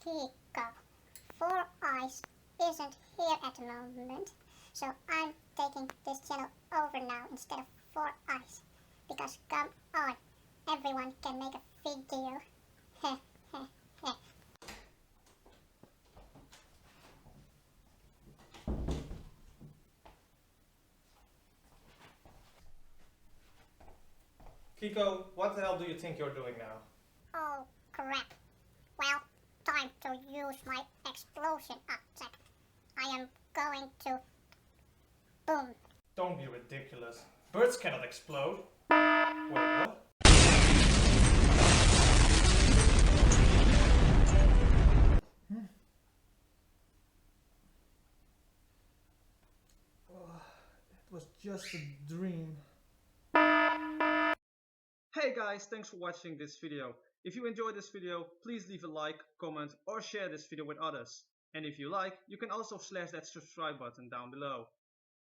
Kiko. Four Eyes isn't here at the moment, so I'm taking this channel over now instead of Four Eyes. Because come on, everyone can make a video. Heh heh heh. Kiko, what the hell do you think you're doing now? Oh crap. Well, time to use my explosion attack. I am going to... boom. Don't be ridiculous. Birds cannot explode. Wait, what? It was just a dream. Hey guys, thanks for watching this video. If you enjoyed this video, please leave a like, comment or share this video with others. And if you like, you can also slash that subscribe button down below.